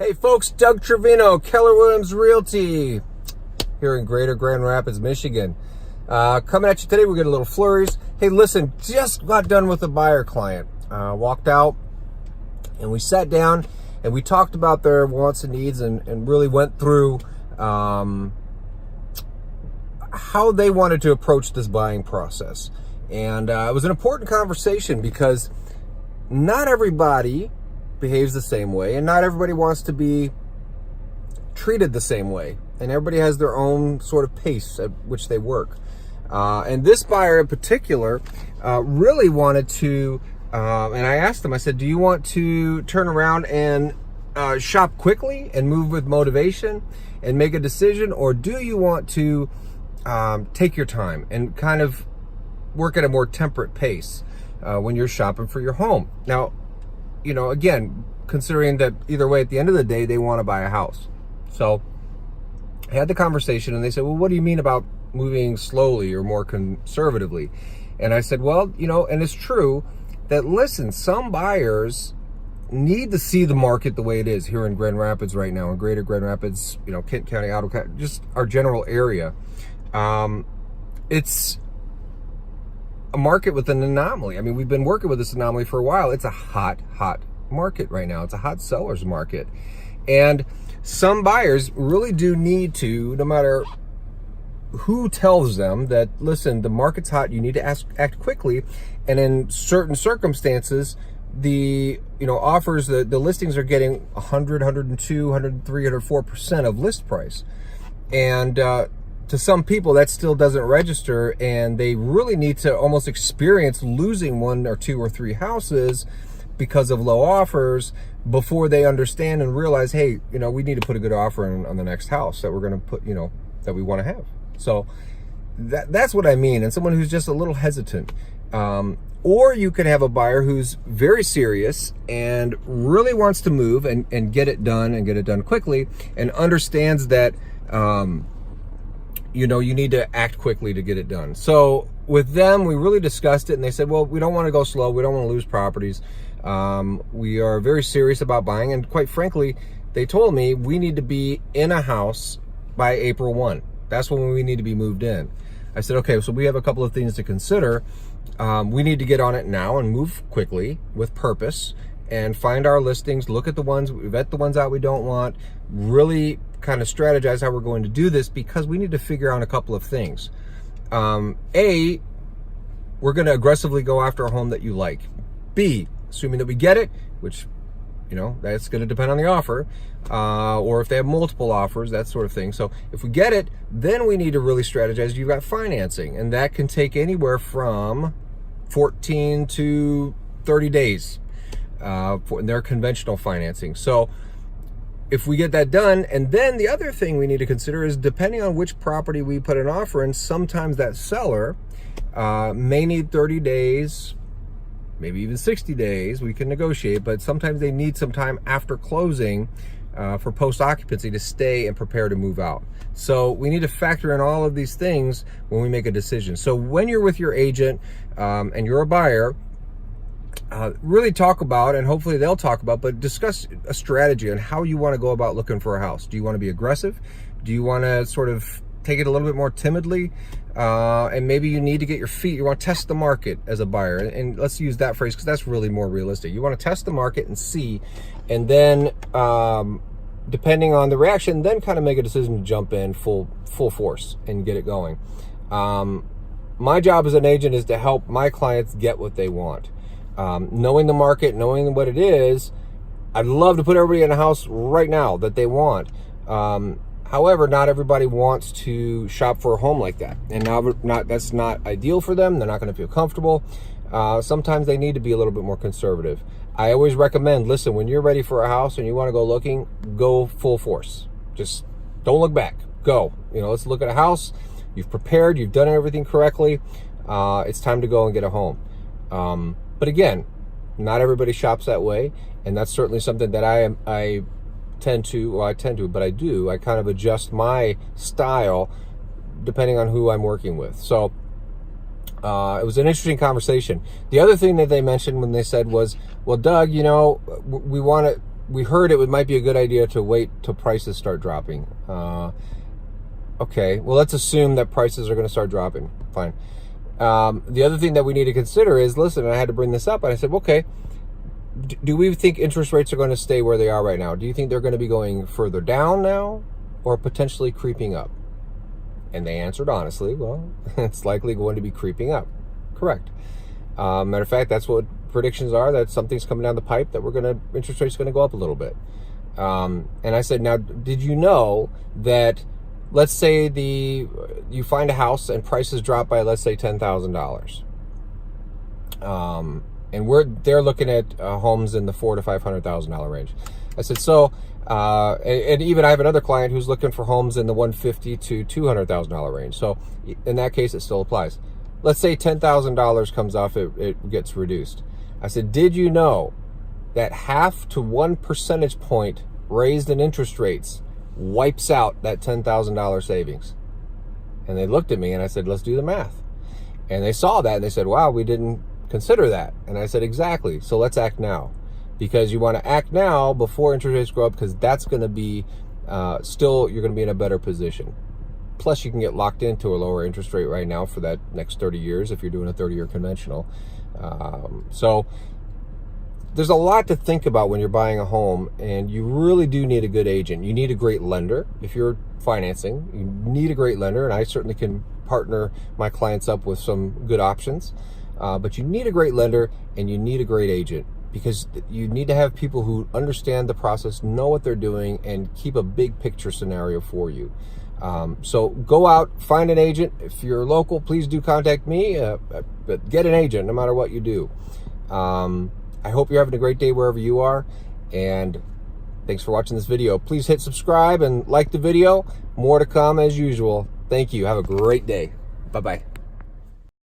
Hey folks, Doug Trevino, Keller Williams Realty, here in Greater Grand Rapids, Michigan. Coming at you today, we're getting a little flurries. Hey, listen, just got done with a buyer client. Walked out and we sat down and we talked about their wants and needs and really went through how they wanted to approach this buying process. And it was an important conversation because not everybody behaves the same way, and not everybody wants to be treated the same way, and everybody has their own sort of pace at which they work. And this buyer in particular really wanted to, and I asked them, I said, do you want to turn around and shop quickly and move with motivation and make a decision, or do you want to take your time and kind of work at a more temperate pace when you're shopping for your home? Now, you know, again, considering that either way, at the end of the day, they want to buy a house. So I had the conversation and they said, well, what do you mean about moving slowly or more conservatively? And I said, well, you know, and it's true that, listen, some buyers need to see the market the way it is here in Grand Rapids right now, in Greater Grand Rapids, you know, Kent County, Ottawa County, just our general area. It's a market with an anomaly. I mean, we've been working with this anomaly for a while. It's a hot market right now. It's a hot seller's market. And some buyers really do need to, no matter who tells them that, listen, the market's hot, you need to act quickly. And in certain circumstances, the, you know, offers, the listings are getting 100, 102, 103, 104% of list price. And, to some people, that still doesn't register, and they really need to almost experience losing one or two or three houses because of low offers before they understand and realize, hey, you know, we need to put a good offer on the next house that we're going to put, you know, that we want to have. So that's what I mean. And someone who's just a little hesitant. Or you could have a buyer who's very serious and really wants to move and get it done and get it done quickly, and understands that, you know, you need to act quickly to get it done. So with them, we really discussed it, and they said, well, we don't want to go slow. We don't want to lose properties. We are very serious about buying. And quite frankly, they told me we need to be in a house by April 1. That's when we need to be moved in. I said, okay, so we have a couple of things to consider. We need to get on it now and move quickly with purpose and find our listings, look at the ones, vet the ones out we don't want, really kind of strategize how we're going to do this, because we need to figure out a couple of things. A, we're going to aggressively go after a home that you like. B, assuming that we get it, which, you know, that's going to depend on the offer, or if they have multiple offers, that sort of thing. So if we get it, then we need to really strategize. You've got financing, and that can take anywhere from 14 to 30 days for their conventional financing. So if we get that done, and then the other thing we need to consider is, depending on which property we put an offer in, sometimes that seller may need 30 days, maybe even 60 days. We can negotiate, but sometimes they need some time after closing for post-occupancy to stay and prepare to move out. So we need to factor in all of these things when we make a decision. So when you're with your agent and you're a buyer, really talk about, and hopefully they'll talk about, but discuss a strategy on how you want to go about looking for a house. Do you want to be aggressive? Do you want to sort of take it a little bit more timidly? And maybe you need to get your feet, you want to test the market as a buyer. And let's use that phrase because that's really more realistic. You want to test the market and see, and then depending on the reaction, then kind of make a decision to jump in full force and get it going. My job as an agent is to help my clients get what they want. Knowing the market, knowing what it is, I'd love to put everybody in a house right now that they want. However, not everybody wants to shop for a home like that. And that's not ideal for them. They're not going to feel comfortable. Sometimes they need to be a little bit more conservative. I always recommend, listen, when you're ready for a house and you want to go looking, go full force. Just don't look back. Go. You know, let's look at a house. You've prepared. You've done everything correctly. It's time to go and get a home. But again, not everybody shops that way, and that's certainly something that I kind of adjust my style depending on who I'm working with. So it was an interesting conversation. The other thing that they mentioned when they said was, well, Doug, you know, we want to we heard it might be a good idea to wait till prices start dropping. Okay, well, let's assume that prices are going to start dropping. Fine. The other thing that we need to consider is, listen, and I had to bring this up, and I said, okay, do we think interest rates are going to stay where they are right now? Do you think they're going to be going further down now or potentially creeping up? And they answered honestly, well, it's likely going to be creeping up. Correct. Matter of fact, that's what predictions are, that something's coming down the pipe, that interest rates are going to go up a little bit. And I said, now, did you know that, let's say you find a house and prices drop by, let's say, $10,000. And they're looking at homes in the $400,000 to $500,000 range. I said, so, and even I have another client who's looking for homes in the $150,000 to $200,000 range. So in that case, it still applies. Let's say $10,000 comes off, it gets reduced. I said, did you know that 0.5 to 1 percentage point raised in interest rates wipes out that $10,000 savings? And they looked at me and I said, let's do the math. And they saw that and they said, wow, we didn't consider that. And I said, exactly. So let's act now, because you want to act now before interest rates grow up, because that's going to be you're going to be in a better position. Plus, you can get locked into a lower interest rate right now for that next 30 years if you're doing a 30-year conventional. So there's a lot to think about when you're buying a home, and you really do need a good agent. You need a great lender. If you're financing, you need a great lender, and I certainly can partner my clients up with some good options. But you need a great lender and you need a great agent, because you need to have people who understand the process, know what they're doing, and keep a big picture scenario for you. So go out, find an agent. If you're local, please do contact me, but get an agent no matter what you do. I hope you're having a great day wherever you are, and thanks for watching this video. Please hit subscribe and like the video. More to come as usual. Thank you. Have a great day. Bye-bye.